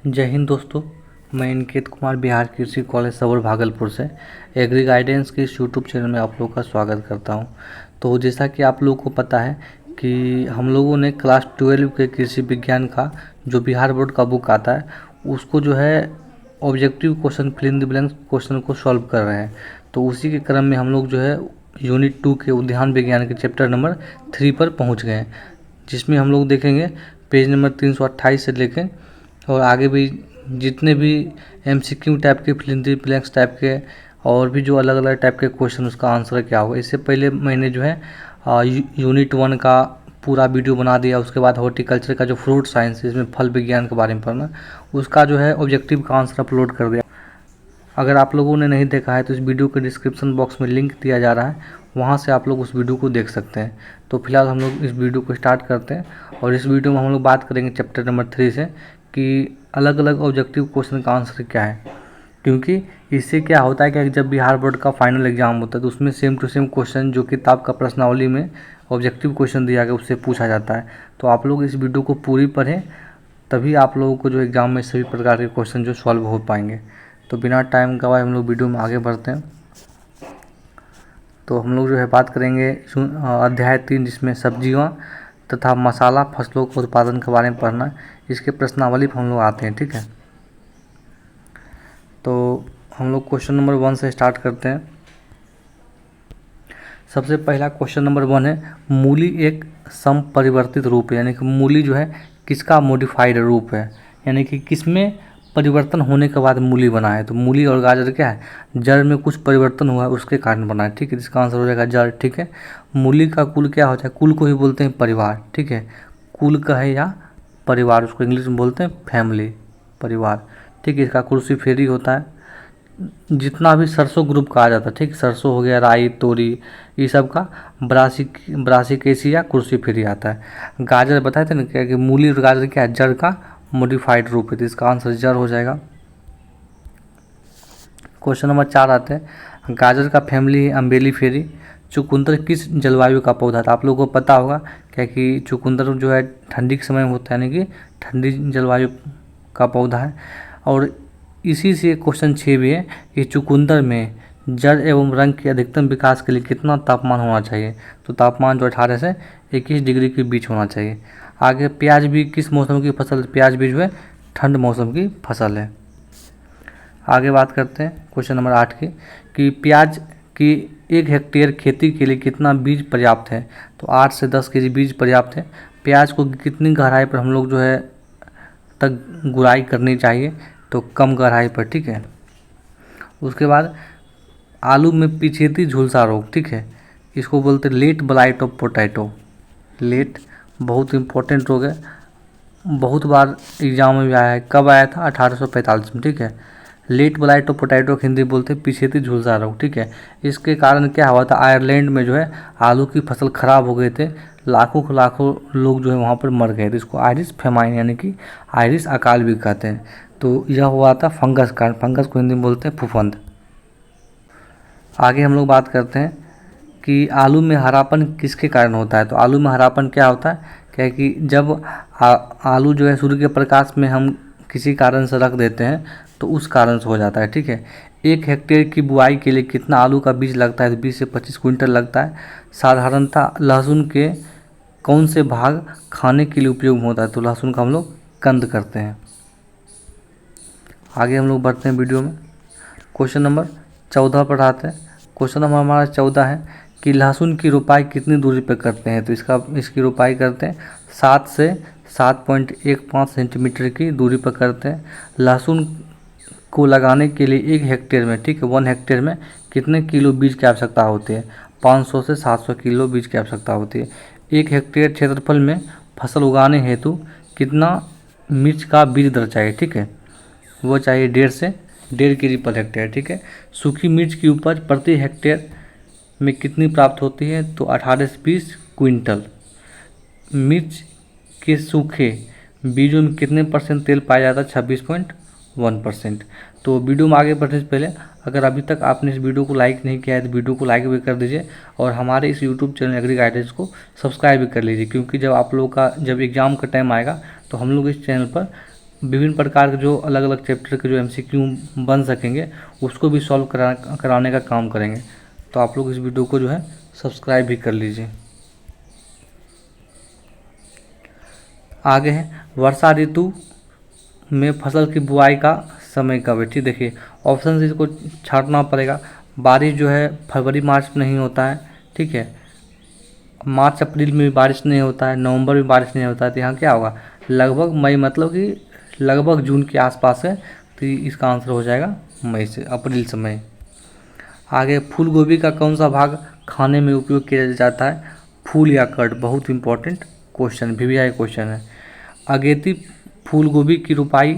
जय हिंद दोस्तों। मैं इनकेत कुमार बिहार कृषि कॉलेज सबौर भागलपुर से एग्री गाइडेंस के इस यूट्यूब चैनल में आप लोगों का स्वागत करता हूं। तो जैसा कि आप लोगों को पता है कि हम लोगों ने क्लास 12 के कृषि विज्ञान का जो बिहार बोर्ड का बुक आता है उसको जो है objective question fill in the blanks question को सॉल्व कर रहे हैं। तो उसी के क्रम में हम लोग जो है यूनिट 2 के उद्यान विज्ञान के चैप्टर नंबर 3 पर पहुँच गए हैं, जिसमें हम लोग देखेंगे पेज नंबर 328 से लेकर और आगे भी जितने भी एमसीक्यू टाइप के fill in the blanks type के और भी जो अलग अलग टाइप के क्वेश्चन उसका आंसर क्या होगा। इससे पहले मैंने जो है यूनिट 1 का पूरा वीडियो बना दिया। उसके बाद हॉर्टिकल्चर का जो फ्रूट साइंस है, इसमें फल विज्ञान के बारे में पढ़ना, उसका जो है ऑब्जेक्टिव का आंसर अपलोड कर दिया। अगर आप लोगों ने नहीं देखा है तो इस वीडियो के डिस्क्रिप्शन बॉक्स में लिंक दिया जा रहा है, वहाँ से आप लोग उस वीडियो को देख सकते हैं। तो फिलहाल हम लोग इस वीडियो को स्टार्ट करते हैं और इस वीडियो में हम लोग बात करेंगे चैप्टर नंबर 3 से कि अलग अलग ऑब्जेक्टिव क्वेश्चन का आंसर क्या है। क्योंकि इससे क्या होता है कि जब बिहार बोर्ड का फाइनल एग्जाम होता है तो उसमें सेम टू सेम क्वेश्चन जो किताब का प्रश्नावली में ऑब्जेक्टिव क्वेश्चन दिया गया उससे पूछा जाता है। तो आप लोग इस वीडियो को पूरी पढ़ें, तभी आप लोगों को जो एग्ज़ाम में सभी प्रकार के क्वेश्चन जो सॉल्व हो पाएंगे। तो बिना टाइम गवाए हम लोग वीडियो में आगे बढ़ते हैं। तो हम लोग जो है बात करेंगे अध्याय 3, जिसमें सब्जियां तथा मसाला फसलों के उत्पादन के बारे में पढ़ना। इसके प्रश्नावली पर हम लोग आते हैं, ठीक है। तो हम लोग क्वेश्चन नंबर 1 से स्टार्ट करते हैं। सबसे पहला क्वेश्चन नंबर 1 है, मूली एक समपरिवर्तित रूप है, यानी कि मूली जो है किसका मॉडिफाइड रूप है, यानी कि किसमें परिवर्तन होने के बाद मूली बना है। तो मूली और गाजर क्या है, जड़ में कुछ परिवर्तन हुआ है उसके कारण बना है, ठीक है। इसका आंसर हो जाएगा जड़, ठीक है। मूली का कुल क्या होता है, कुल को ही बोलते हैं परिवार, ठीक है। कुल का है या परिवार, उसको इंग्लिश में बोलते हैं फैमिली, परिवार, ठीक है। इसका क्रूसीफेरी होता है। जितना भी सरसों ग्रुप का आ जाता है, ठीक, सरसों हो गया, राई, तोरी, ये सब का ब्रासिकेसी या क्रूसीफेरी आता है। गाजर बताए थे ना क्या कि मूली और गाजर क्या है, जड़ का मॉडिफाइड रूप है, तो इसका आंसर जड़ हो जाएगा। क्वेश्चन नंबर 4 आते हैं, गाजर का फैमिली है अम्बेलीफेरी। चुकंदर किस जलवायु का पौधा था। आप लोगों को पता होगा क्या कि चुकंदर जो है ठंडी के समय में होता है, यानी कि ठंडी जलवायु का पौधा है। और इसी से क्वेश्चन 6 भी है कि चुकंदर में जड़ एवं रंग के अधिकतम विकास के लिए कितना तापमान होना चाहिए। तो तापमान जो 18 से 21 डिग्री के बीच होना चाहिए। आगे प्याज भी किस मौसम की फसल, प्याज भी जो है ठंड मौसम की फसल है। आगे बात करते हैं क्वेश्चन नंबर 8 की कि प्याज की 1 हेक्टेयर खेती के लिए कितना बीज पर्याप्त है। तो 8 से 10 केजी बीज पर्याप्त है। प्याज को कितनी गहराई पर हम लोग जो है तक गुड़ाई करनी चाहिए, तो कम गहराई पर, ठीक है। उसके बाद आलू में पिछेती झुलसा रोग, ठीक है, इसको बोलते हैं late blight of potato. Late बहुत इंपॉर्टेंट रोग है, बहुत बार एग्जाम में भी आया है। कब आया था, 1845 में, ठीक है। Late blight of potato Hindi बोलते हैं पिछेती झुलसा रोग, ठीक है। इसके कारण क्या हुआ था, आयरलैंड में जो है आलू की फसल खराब हो गए थे, लाखों लोग जो है वहाँ पर मर गए थे। इसको आयरिश फेमाइन यानी कि आयरिश अकाल भी कहते हैं। तो यह हुआ था फंगस कारण, फंगस को हिंदी में बोलते हैं फफूंद। आगे हम लोग बात करते हैं कि आलू में हरापन किसके कारण होता है। तो आलू में हरापन क्या होता है, क्या है कि जब आलू जो है सूर्य के प्रकाश में हम किसी कारण से रख देते हैं तो उस कारण से हो जाता है, ठीक है। 1 हेक्टेयर की बुआई के लिए कितना आलू का बीज लगता है। तो 20 से 25 क्विंटल लगता है। साधारणतः लहसुन के कौन से भाग खाने के लिए उपयोग होता है। तो लहसुन का हम लोग कंद करते हैं। आगे हम लोग बढ़ते हैं वीडियो में, क्वेश्चन नंबर 14 पर आते हैं। क्वेश्चन नंबर हमारा 14 है कि लहसुन की रोपाई कितनी दूरी पर करते हैं। तो इसकी रोपाई करते हैं 7 से 7.15 सेंटीमीटर की दूरी पर करते हैं। लहसुन को लगाने के लिए 1 हेक्टेयर में, ठीक है, 1 हेक्टेयर में कितने किलो बीज की आवश्यकता होती है। 500 से 700 किलो बीज की आवश्यकता होती है। 1 हेक्टेयर क्षेत्रफल में फसल उगाने हेतु कितना मिर्च का बीज दर चाहिए, ठीक है, वो चाहिए 1.5 से 1.5 केजी पर हेक्टेयर, ठीक है। सूखी मिर्च की उपज प्रति हेक्टेयर में कितनी प्राप्त होती है। तो 18 से 20 क्विंटल। मिर्च के सूखे बीजों में कितने % तेल पाया जाता है। 26.1%। तो वीडियो में आगे बढ़ने से पहले अगर अभी तक आपने इस वीडियो को लाइक नहीं किया है तो वीडियो को लाइक भी कर दीजिए और हमारे इस यूट्यूब चैनल एग्री गाइडेंस को सब्सक्राइब भी कर लीजिए, क्योंकि जब आप लोगों का जब एग्ज़ाम का टाइम आएगा तो हम लोग इस चैनल पर विभिन्न प्रकार के जो अलग अलग चैप्टर के जो एमसीक्यू बन सकेंगे उसको भी सॉल्व कराने का काम करेंगे। तो आप लोग इस वीडियो को जो है सब्सक्राइब भी कर लीजिए। आगे है वर्षा ऋतु में फसल की बुआई का समय कब है। ठीक, देखिए ऑप्शन से इसको छांटना पड़ेगा। बारिश जो है फरवरी मार्च में नहीं होता है, ठीक है, मार्च अप्रैल में भी बारिश नहीं होता है, नवंबर में बारिश नहीं होता है। तो यहाँ क्या होगा, लगभग मई, मतलब कि लगभग जून के आसपास है। तो इसका आंसर हो जाएगा मई से अप्रैल से मई। आगे फूल गोभी का कौन सा भाग खाने में उपयोग किया जाता है, फूल या कट। बहुत इंपॉर्टेंट क्वेश्चन, VVI क्वेश्चन है। अगेती फूल गोभी की रोपाई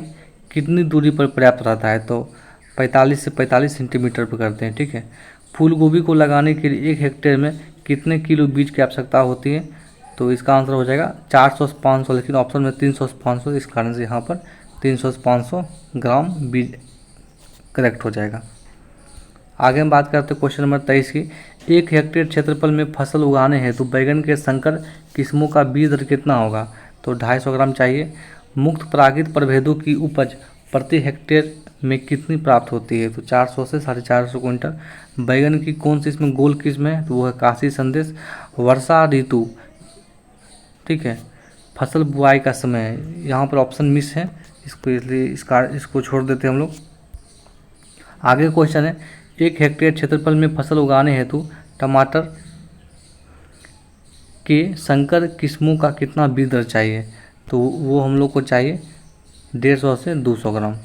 कितनी दूरी पर पर्याप्त रहता है, तो 45 से 45 सेंटीमीटर पर करते हैं, ठीक है। फूल गोभी को लगाने के लिए 1 हेक्टेयर में कितने किलो बीज की आवश्यकता होती है, तो इसका आंसर हो जाएगा 400 से 500, लेकिन ऑप्शन में 300 से 500, इस कारण से यहाँ पर 300 से 500 ग्राम बीज करेक्ट हो जाएगा। आगे हम बात करते हैं क्वेश्चन नंबर 23 की। 1 हेक्टेयर क्षेत्रफल में फसल उगाने हेतु बैगन के संकर किस्मों का बीज दर कितना होगा, तो 250 ग्राम चाहिए। मुक्त परागित प्रभेदों की उपज प्रति हेक्टेयर में कितनी प्राप्त होती है, तो 400 से 450 क्विंटल। बैगन की कौन सी इसमें गोल किस्म है, तो वो है काशी संदेश। वर्षा ऋतु, ठीक है, फसल बुआई का समय है, यहाँ पर ऑप्शन मिस है, इसको इसलिए इसको छोड़ देते हैं हम लोग। आगे क्वेश्चन है 1 हेक्टेयर क्षेत्रफल में फसल उगाने हेतु टमाटर के संकर किस्मों का कितना बीज दर चाहिए, तो वो हम लोग को चाहिए 150 से 200 ग्राम।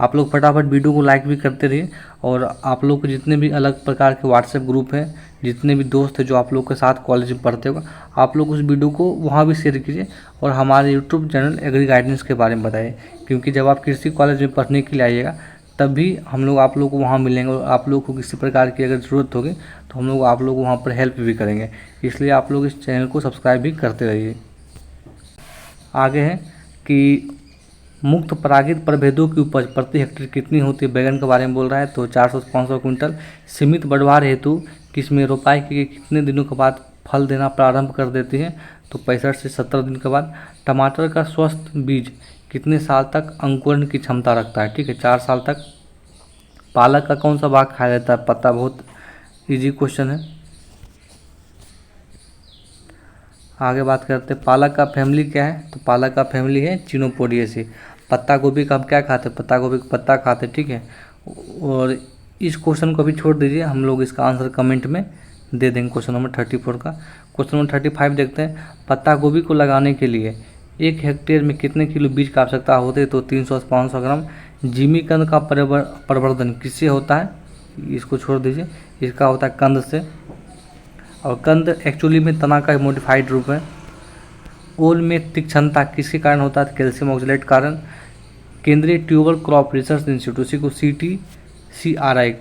आप लोग फटाफट वीडियो को लाइक भी करते रहिए, और आप लोग के जितने भी अलग प्रकार के व्हाट्सएप ग्रुप हैं, जितने भी दोस्त हैं जो आप लोग के साथ कॉलेज में पढ़ते होगा, आप लोग उस वीडियो को वहाँ भी शेयर कीजिए, और हमारे यूट्यूब चैनल एग्री गाइडेंस के बारे में बताइए। क्योंकि जब आप कृषि कॉलेज में पढ़ने के लिए आइएगा तब भी हम लोग आप लोग को वहाँ मिलेंगे, और आप लोग को किसी प्रकार की अगर ज़रूरत होगी तो हम लोग आप लोग को वहाँ पर हेल्प भी करेंगे। इसलिए आप लोग इस चैनल को सब्सक्राइब भी करते रहिए। आगे है कि मुक्त परागित प्रभेदों की उपज प्रति हेक्टेयर कितनी होती है, बैगन के बारे में बोल रहा है, तो 400 से 500 क्विंटल। सीमित बढ़वार हेतु किसमें रोपाई के कितने दिनों के बाद फल देना प्रारंभ कर देती है, तो 65 से 70 दिन के बाद। टमाटर का स्वस्थ बीज कितने साल तक अंकुरण की क्षमता रखता है, ठीक है, 4 साल तक। पालक का कौन सा भाग खाया जाता है, पत्ता। बहुत इजी क्वेश्चन है। आगे बात करते हैं पालक का फैमिली क्या है, तो पालक का फैमिली है चिनोपोडियेसी। पत्ता गोभी का हम क्या खाते हैं, पत्ता गोभी का पत्ता खाते हैं, ठीक है। और इस क्वेश्चन को भी छोड़ दीजिए, हम लोग इसका आंसर कमेंट में दे देंगे क्वेश्चन नंबर 34 का। क्वेश्चन नंबर 35 देखते हैं। पत्ता गोभी को लगाने के लिए 1 हेक्टेयर में कितने किलो बीज की आवश्यकता होती है, तो 300 से 500 ग्राम। जिमी कंद का प्रवर्धन किससे होता है, इसको छोड़ दीजिए, इसका होता है कंद से, और कंद एक्चुअली में तना का मॉडिफाइड रूप है। ओल में तीक्ष्णता किसके कारण होता है, कैल्शियम ऑक्सलेट कारण। केंद्रीय ट्यूबर क्रॉप रिसर्च इंस्टीट्यूट, उसी को CTCRI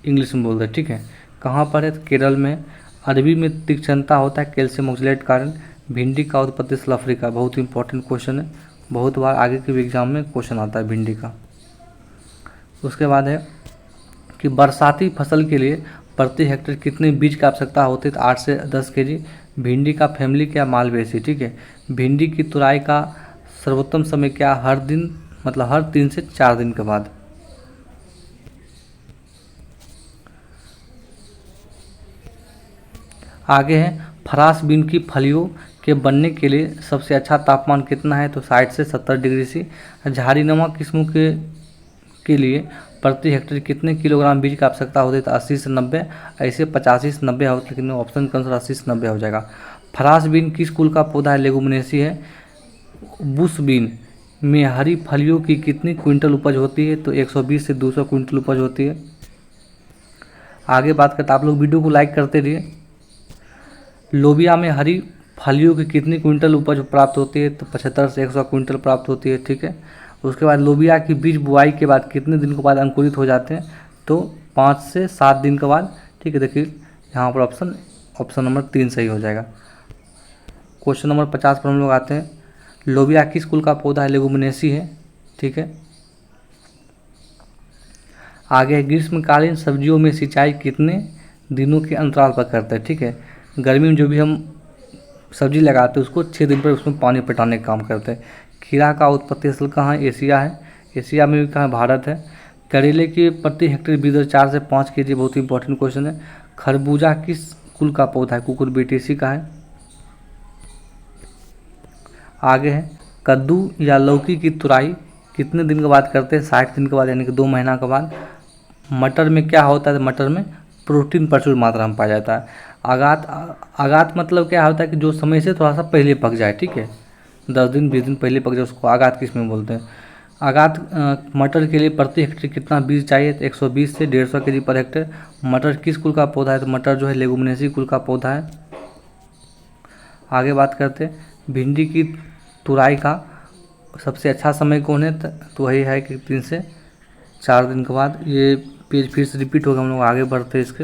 इंग्लिश में बोलते हैं, ठीक है, कहाँ पर है, तो केरल में। अरबी में तीक्ष्णता होता है कैल्शियम ऑक्सलेट कारण। भिंडी का उत्पत्ति स्थल अफ्रीका। बहुत इंपॉर्टेंट क्वेश्चन है, बहुत बार आगे के एग्जाम में क्वेश्चन आता है भिंडी का। उसके बाद है कि बरसाती फसल के लिए प्रति हेक्टेयर कितने बीज की आवश्यकता होती है, तो 8 से 10 kg। भिंडी का फैमिली क्या, मालवेसी, ठीक है। भिंडी की तुराई का सर्वोत्तम समय क्या, हर दिन, मतलब हर 3 से 4 दिन के बाद। आगे है फरास बीन की फलियों के बनने के लिए सबसे अच्छा तापमान कितना है, तो 60 से 70 डिग्री सी। झाड़ीनुमा किस्मों के लिए प्रति हेक्टेयर कितने किलोग्राम बीज की आवश्यकता होती है, तो 80 से 90। ऐसे 85 से 90 होता है, लेकिन ऑप्शन के अनुसार 80 से 90 हो जाएगा। फरास बीन किस कुल का पौधा है, लेगुमिनेसी है। बुश बीन में हरी फलियों की कितनी क्विंटल उपज होती है, तो 120 से 200 क्विंटल उपज होती है। आगे बात करते आप लोग वीडियो को लाइक करते रहिए। लोबिया में हरी फलियों की कितनी क्विंटल उपज प्राप्त होती है, तो 75 से 100 क्विंटल प्राप्त होती है, ठीक है। उसके बाद लोबिया की बीज बुआई के बाद कितने दिन के बाद अंकुरित हो जाते हैं, तो 5 से 7 दिन के बाद, ठीक है। देखिए यहाँ पर ऑप्शन नंबर 3 सही हो जाएगा। क्वेश्चन नंबर 50 पर हम लोग आते हैं। लोबिया किस कुल का पौधा है, लेगुमिनेसी है, ठीक है। आगे ग्रीष्मकालीन सब्जियों में सिंचाई कितने दिनों के अंतराल पर करते हैं, ठीक है। गर्मी में जो भी हम सब्जी लगाते हैं उसको 6 दिन पर उसमें पानी पटाने का काम करते हैं। खीरा का उत्पत्ति स्थल कहाँ है? एशिया है। एशिया में भी कहाँ? भारत है। करेले की प्रति हेक्टेयर बीज दर 4 से 5 kg, बहुत ही इंपॉर्टेंट क्वेश्चन है। खरबूजा किस कुल का पौधा है? कुकुरबिटेसी का है। आगे है, कद्दू या लौकी की तुराई कितने दिन के बाद करते हैं? 60 दिन के बाद, यानी कि 2 महीना के बाद। मटर में क्या होता है? मटर में प्रोटीन प्रचुर मात्रा में पाया जाता है। आगात आगात मतलब क्या होता है कि जो समय से थोड़ा सा पहले पक जाए, ठीक है, 10 दिन 20 दिन पहले पक जाए, उसको आगात किस में बोलते हैं। आगात मटर के लिए प्रति हेक्टेयर कितना बीज चाहिए? तो 120 से 150 kg पर हेक्टेयर। मटर किस कुल का पौधा है? तो मटर जो है लेगुमिनेसी कुल का पौधा है। आगे बात करते हैं, भिंडी की तुराई का सबसे अच्छा समय कौन है? तो वही है कि 3 से 4 दिन के बाद। ये पेज फिर से रिपीट होगा, हम लोग आगे बढ़ते हैं इसके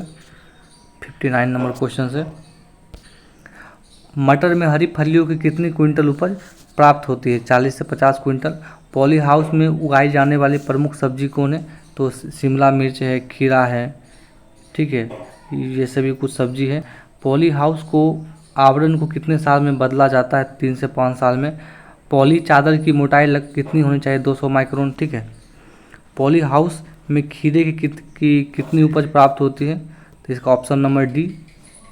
59 नंबर क्वेश्चन से। मटर में हरी फलियों की कितनी क्विंटल उपज प्राप्त होती है? 40 से 50 क्विंटल। पॉली हाउस में उगाई जाने वाली प्रमुख सब्जी कौन है? तो शिमला मिर्च है, खीरा है, ठीक है, ये सभी कुछ सब्जी है। पॉली हाउस को आवरण को कितने साल में बदला जाता है? 3 से 5 साल में। पॉली चादर की मोटाई कितनी होनी चाहिए? 200 माइक्रोन, ठीक है। पॉली हाउस में खीरे की कितनी उपज प्राप्त होती है? तो इसका ऑप्शन नंबर डी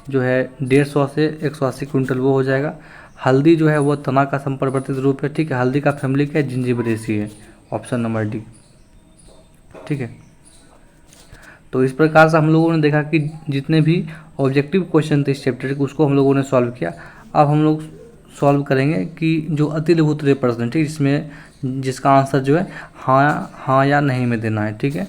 जो है 150 से 180 क्विंटल वो हो जाएगा। हल्दी जो है वो तना का संपरिवर्तित रूप है, ठीक है। हल्दी का फैमिली क्या है? जिंजिबरेसी है, ऑप्शन नंबर डी, ठीक है। तो इस प्रकार से हम लोगों ने देखा कि जितने भी ऑब्जेक्टिव क्वेश्चन थे इस चैप्टर के, उसको हम लोगों ने सॉल्व किया। अब हम लोग सॉल्व करेंगे कि जो अति लघुत्तरीय प्रश्न है, ठीक, इसमें जिसका आंसर जो है हाँ या नहीं में देना है, ठीक है।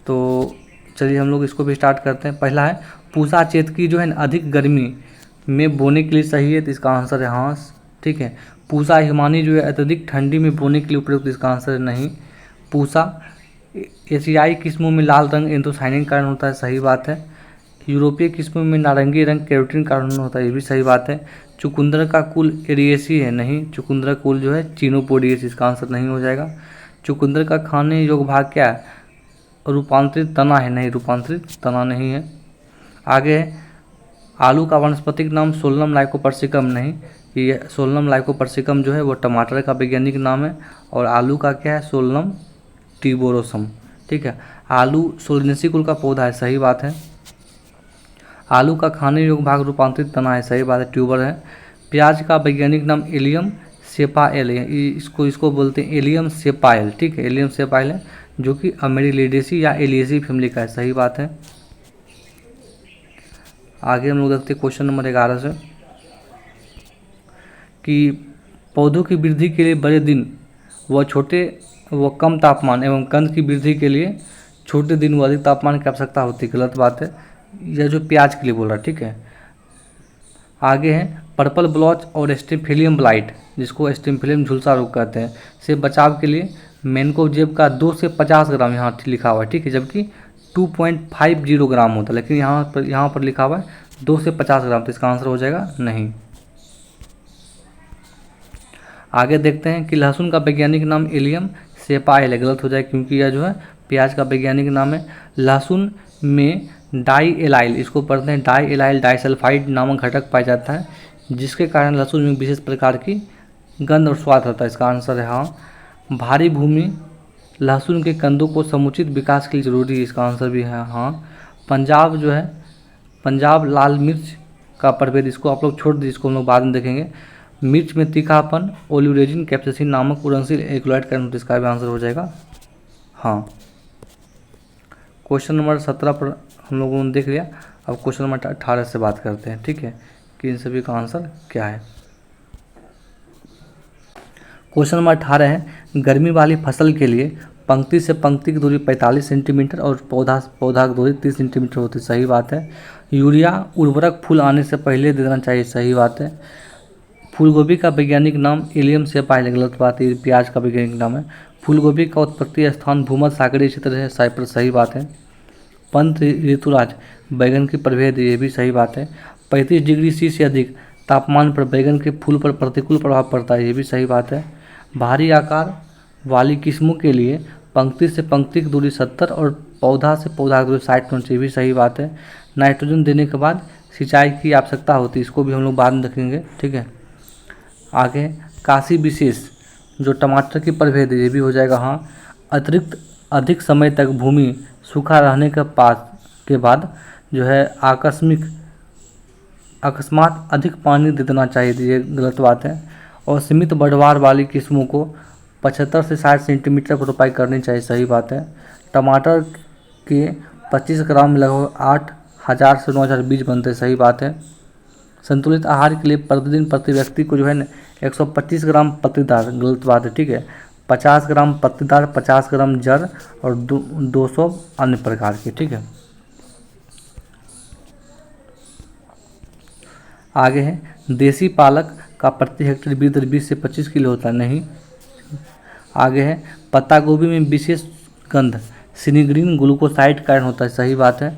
तो चलिए हम लोग इसको भी स्टार्ट करते हैं। पहला है, पूसा चेतकी जो है अधिक गर्मी में बोने के लिए सही है? तो इसका आंसर है हाँ, ठीक है। पूसा हिमानी जो है अत्यधिक ठंडी में बोने के लिए उपयुक्त? इसका आंसर है नहीं। पूसा एशियाई किस्मों में लाल रंग एंथोसाइनिन कारण होता है, सही बात है। यूरोपीय किस्मों में नारंगी रंग कैरोटीन कारण होता है, ये भी सही बात है। चुकंदर का कुल एरिएसी है? नहीं, चुकंदर कुल जो है चिनोपोडियस, इसका आंसर नहीं हो जाएगा। चुकंदर का खाने योग्य भाग क्या है? रूपांतरित तना है? नहीं, रूपांतरित तना नहीं है। आगे है, आलू का वानस्पतिक नाम सोलनम लाइकोपर्सिकम? नहीं, ये सोलनम लाइकोपर्सिकम जो है वो टमाटर का वैज्ञानिक नाम है, और आलू का क्या है? सोलनम ट्यूबरोसम, ठीक है। आलू सोलनेसी कुल का पौधा है, सही बात है। आलू का खाने योग्य भाग रूपांतरित तना है, सही बात है, ट्यूबर है। प्याज का वैज्ञानिक नाम एलियम सेपाएल है, इसको बोलते हैं एलियम सेपाएल, ठीक है, एलियम सेपाएल है, जो कि अमेरिलिडेसी या एलियेसी फैमिली का है, सही बात है। आगे हम लोग देखते हैं क्वेश्चन नंबर 11 से कि पौधों की वृद्धि के लिए बड़े दिन व कम तापमान एवं कंद की वृद्धि के लिए छोटे दिन व अधिक तापमान की आवश्यकता होती है, गलत बात है। यह जो प्याज के लिए बोल रहा है, ठीक है। आगे है, पर्पल ब्लॉच और स्टेम्फिलियम ब्लाइट, जिसको स्टेम्फिलियम झुलसा रोग कहते हैं, से बचाव के लिए मैनकोजेब का 2 से 50 ग्राम यहाँ लिखा हुआ है, ठीक है, जबकि 2.50 ग्राम होता है, लेकिन यहाँ पर लिखा हुआ है 2 से 50 ग्राम, तो इसका आंसर हो जाएगा नहीं। आगे देखते हैं कि लहसुन का वैज्ञानिक नाम एलियम सेपाएल है, गलत हो जाएगा, क्योंकि यह जो है प्याज का वैज्ञानिक नाम है। लहसुन में डाई एलाइल, इसको पढ़ते हैं डाई एलाइल डाइसल्फाइड नामक घटक पाया जाता है, जिसके कारण लहसुन में विशेष प्रकार की गंध और स्वाद होता है, इसका आंसर है हाँ। भारी भूमि लहसुन के कंदों को समुचित विकास के लिए जरूरी है, इसका आंसर भी है हाँ। पंजाब जो है, पंजाब लाल मिर्च का प्रभेद, इसको आप लोग छोड़ दीजिए, इसको हम लोग बाद में देखेंगे। मिर्च में तीखापन ओलियोरेजिन कैप्साइसिन नामक उड़नशील एल्कलॉइड कारण, तो इसका भी आंसर हो जाएगा हाँ। क्वेश्चन नंबर 17 पर हम लोगों ने देख लिया। अब क्वेश्चन नंबर 18 से बात करते हैं, ठीक है, कि इन सभी का आंसर क्या है। क्वेश्चन नंबर 18 है, गर्मी वाली फसल के लिए पंक्ति से पंक्ति की दूरी 45 सेंटीमीटर और पौधा की दूरी 30 सेंटीमीटर होती है, सही बात है। यूरिया उर्वरक फूल आने से पहले दे देना चाहिए, सही बात है। फूलगोभी का वैज्ञानिक नाम एलियम सेपाएल, गलत बात है, प्याज का वैज्ञानिक नाम है। फूलगोभी का उत्पत्ति स्थान भूमध्य सागरीय क्षेत्र है, साइप्रस, सही बात है। पंत ऋतुराज बैगन की प्रभेद, ये भी सही बात है। 35 डिग्री सी से अधिक तापमान पर बैगन के फूल पर प्रतिकूल प्रभाव पड़ता है, ये भी सही बात है। भारी आकार वाली किस्मों के लिए पंक्ति से पंक्ति की दूरी 70 और पौधा से पौधा की दूरी 60 होनी चाहिए, भी सही बात है। नाइट्रोजन देने के बाद सिंचाई की आवश्यकता होती है, इसको भी हम लोग बाद में देखेंगे, ठीक है। आगे काशी विशेष जो टमाटर की प्रभेद है ये भी हो जाएगा हाँ। अतिरिक्त अधिक समय तक भूमि सूखा रहने के बाद जो है अकस्मात अधिक पानी दे देना चाहिए, ये गलत बात है। और सीमित बढ़वार वाली किस्मों को 75 से 60 सेंटीमीटर पर रोपाई करनी चाहिए, सही बात है। टमाटर के 25 ग्राम में लगभग 8,000 से 9,000 बीज बनते हैं, सही बात है। संतुलित आहार के लिए प्रतिदिन प्रति व्यक्ति को जो है ना 125 ग्राम पत्तीदार, गलत बात है, ठीक है। 50 ग्राम पत्तीदार, 50 ग्राम जड़ और 200 अन्य प्रकार के, ठीक है। आगे है देसी पालक का प्रति हेक्टेयर बीज दर 20 से 25 किलो होता है, नहीं। आगे है पत्ता गोभी में विशेष गंध सिनीग्रीन ग्लूकोसाइड कारण होता है, सही बात है।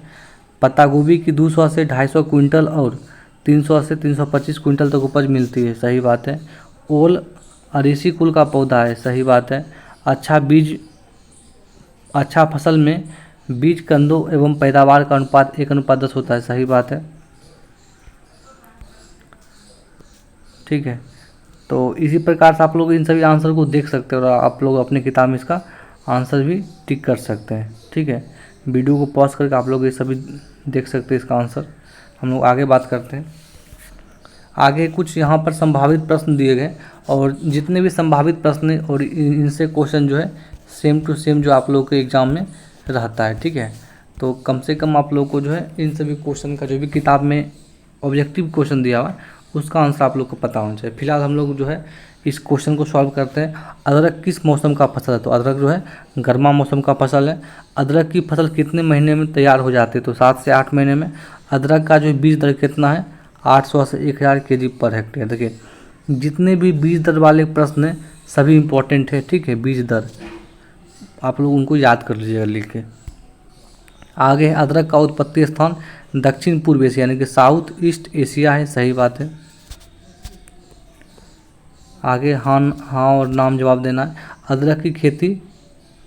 पत्ता गोभी की 200 से 250 क्विंटल और 300 से 325 क्विंटल तक उपज मिलती है, सही बात है। ओल अरीसी कुल का पौधा है, सही बात है। अच्छा फसल में बीज कंदों एवं पैदावार का अनुपात 1:10 होता है, सही बात है, ठीक है। तो इसी प्रकार से आप लोग इन सभी आंसर को देख सकते हैं और आप लोग अपनी किताब में इसका आंसर भी टिक कर सकते हैं, ठीक है। वीडियो को पॉज करके आप लोग ये सभी देख सकते हैं इसका आंसर। हम लोग आगे बात करते हैं। आगे कुछ यहाँ पर संभावित प्रश्न दिए गए और जितने भी संभावित प्रश्न और इनसे क्वेश्चन जो है सेम टू सेम जो आप लोग के एग्ज़ाम में रहता है, ठीक है। तो कम से कम आप लोग को जो है इन सभी क्वेश्चन का जो भी किताब में ऑब्जेक्टिव क्वेश्चन दिया हुआ है उसका आंसर आप लोग को पता होना चाहिए। फिलहाल हम लोग जो है इस क्वेश्चन को सॉल्व करते हैं। अदरक किस मौसम का फसल है? तो अदरक जो है गर्मा मौसम का फसल है। अदरक की फसल कितने महीने में तैयार हो जाती है? तो 7 से 8 महीने में। अदरक का जो बीज दर कितना है? 800 से 1000 kg पर हेक्टेयर। देखिए जितने भी बीज दर वाले प्रश्न हैं सभी इंपॉर्टेंट है, ठीक है। बीज दर आप लोग उनको याद कर लीजिएगा लिख के। आगे है अदरक का उत्पत्ति स्थान दक्षिण पूर्व एशिया यानी कि साउथ ईस्ट एशिया है, सही बात है। आगे हाँ और नाम जवाब देना है। अदरक की खेती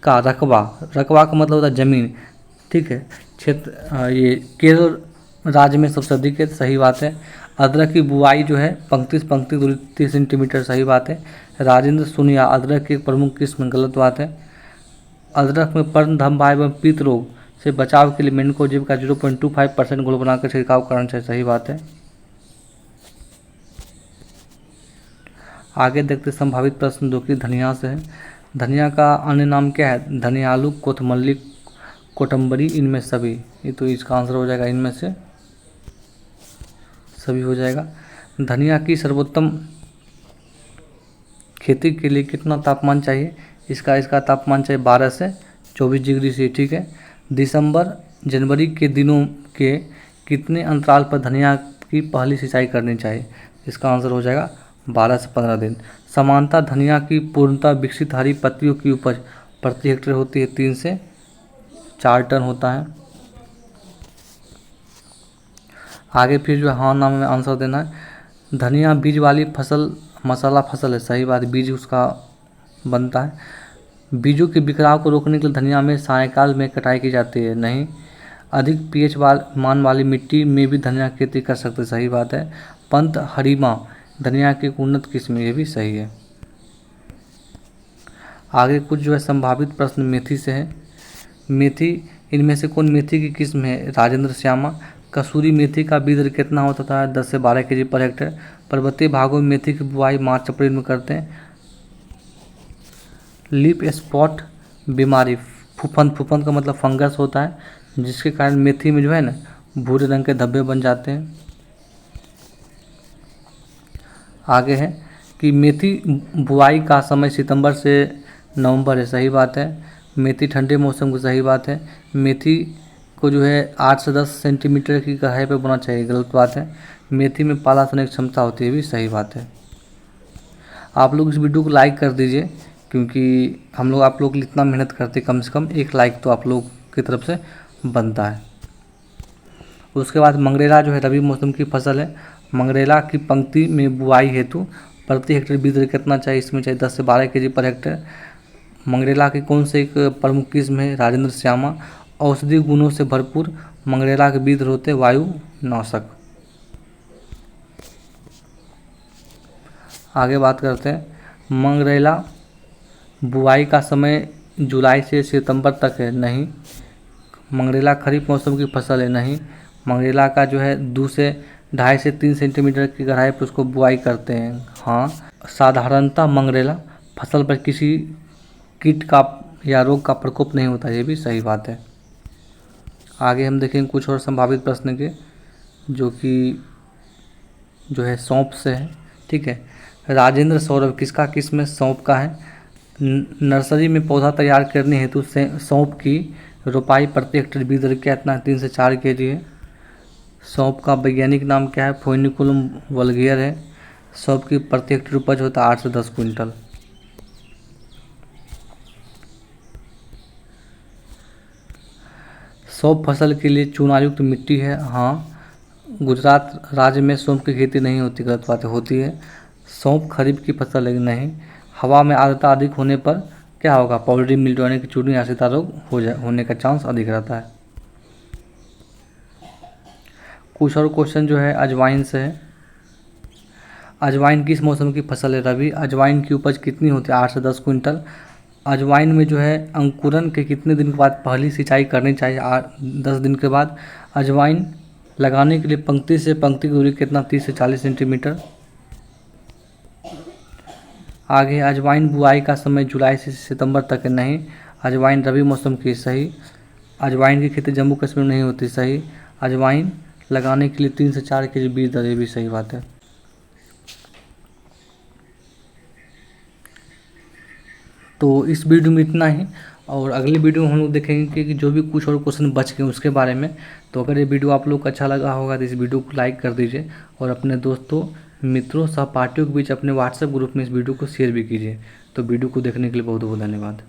का रकबा का मतलब होता है ज़मीन, ठीक है। क्षेत्र ये केरल राज्य में सबसे अधिक है, सही बात है। अदरक की बुआई जो है पंक्ति से पंक्ति दूरी 30 सेंटीमीटर, सही बात है। राजेंद्र सोनिया अदरक की एक प्रमुख किस्म, गलत बात है। अदरक में पर्ण धब्बा एवं पीत रोग से बचाव के लिए मेन्कोजेब का 0.25% घोल बनाकर छिड़काव करना चाहिए, सही बात है। आगे देखते संभावित प्रश्न जो कि धनिया से है। धनिया का अन्य नाम क्या है? धनियालू, कोथमल्ली, कोटम्बरी, इनमें सभी। ये तो इसका आंसर हो जाएगा इनमें से सभी हो जाएगा। धनिया की सर्वोत्तम खेती के लिए कितना तापमान चाहिए? इसका तापमान चाहिए 12 से 24 डिग्री से, ठीक है। दिसंबर जनवरी के दिनों के कितने अंतराल पर धनिया की पहली सिंचाई करनी चाहिए? इसका आंसर हो जाएगा 12 से 15 दिन। समानता धनिया की पूर्णतः विकसित हरी पत्तियों की उपज प्रति हेक्टेयर होती है 3 से 4 टन होता है। आगे फिर जो हाँ नाम में आंसर देना है। धनिया बीज वाली फसल मसाला फसल है, सही बात। बीज उसका बनता है। बीजों के बिखराव को रोकने के लिए धनिया में सायंकाल में कटाई की जाती है, नहीं। अधिक पीएच मान वाली मिट्टी में भी धनिया की खेती कर सकते, सही बात है। पंत हरीमा धनिया की एक उन्नत किस्म, ये भी सही है। आगे कुछ जो है संभावित प्रश्न मेथी से है। मेथी इनमें से कौन मेथी की किस्म है? राजेंद्र श्यामा। कसूरी मेथी का बीज दर कितना होता है? 10 से 12 kg पर हेक्टेयर। पर्वतीय भागों में मेथी की बुआई मार्च अप्रैल में करते हैं। लीफ स्पॉट बीमारी फूफंद का मतलब फंगस होता है जिसके कारण मेथी में जो है ना भूरे रंग के धब्बे बन जाते हैं। आगे है कि मेथी बुआई का समय सितंबर से नवंबर है, सही बात है। मेथी ठंडे मौसम की, सही बात है। मेथी को जो है 8 से 10 सेंटीमीटर की गहराई पर बोना चाहिए, गलत बात है। मेथी में पाला सोने की क्षमता होती है, भी सही बात है। आप लोग इस वीडियो को लाइक कर दीजिए क्योंकि हम लोग आप लोग इतना मेहनत करते, कम से कम एक लाइक तो आप लोग की तरफ से बनता है। उसके बाद मंगरेला जो है रबी मौसम की फसल है। मंगरेला की पंक्ति में बुआई हेतु प्रति हेक्टेयर बीज दर कितना चाहिए? इसमें चाहिए 10 से 12 kg पर हेक्टेयर। मंगरेला की कौन से एक प्रमुख किस्म है? राजेंद्र श्यामा। औषधि गुणों से भरपूर मंगरेला के बीज दर होते वायु नाशक। आगे बात करते हैं। मंगरेला बुआई का समय जुलाई से सितंबर तक है, नहीं। मंगरेला खरीफ मौसम की फसल है, नहीं। मंगरेला का जो है 2.5 से 3 सेंटीमीटर की गहराई पर उसको बुआई करते हैं, हाँ। साधारणतः मंगरेला फसल पर किसी कीट का या रोग का प्रकोप नहीं होता, ये भी सही बात है। आगे हम देखेंगे कुछ और संभावित प्रश्न के, जो है सौंप से है, ठीक है। राजेंद्र सौरभ किसका किस्म सौंप का है? नर्सरी में पौधा तैयार करने हेतु से सौंप की रोपाई प्रति हेक्टेयर बीज दर क्या इतना 3 से 4 kg है। सौंप का वैज्ञानिक नाम क्या है? फोइनिकुलम वल्गेयर है। सौंप की प्रति हेक्टेयर उपज होता है 8 से 10 क्विंटल। सौंफ फसल के लिए चूनायुक्त मिट्टी है, हाँ। गुजरात राज्य में सौंफ की खेती नहीं होती, गलत बात होती है। सौंफ खरीफ की फसल है, नहीं। हवा में आर्द्रता अधिक होने पर क्या होगा? पाउडरी मिल्ट्यू यानी कि चूर्णी आश्रिता रोग होने का चांस अधिक रहता है। कुछ और क्वेश्चन जो है अजवाइन से है। अजवाइन किस मौसम की फसल है? रबी। अजवाइन की उपज कितनी होती है? 8 से 10 क्विंटल। अजवाइन में जो है अंकुरन के कितने दिन के बाद पहली सिंचाई करनी चाहिए? 10 दिन के बाद। अजवाइन लगाने के लिए पंक्ति से पंक्ति की दूरी कितना? 30 से 40 सेंटीमीटर। आगे अजवाइन बुआई का समय जुलाई से सितंबर तक है, नहीं। अजवाइन रबी मौसम की, सही। अजवाइन की खेती जम्मू कश्मीर में नहीं होती, सही। अजवाइन लगाने के लिए 3 से 4 kg बीज दर, ये भी सही बात है। तो इस वीडियो में इतना ही, और अगली वीडियो में हम लोग देखेंगे कि जो भी कुछ और क्वेश्चन बच गए उसके बारे में। तो अगर ये वीडियो आप लोग को अच्छा लगा होगा तो इस वीडियो को लाइक कर दीजिए, और अपने दोस्तों, मित्रों, सहपाठियों के बीच अपने व्हाट्सएप ग्रुप में इस वीडियो को शेयर भी कीजिए। तो वीडियो को देखने के लिए बहुत बहुत धन्यवाद।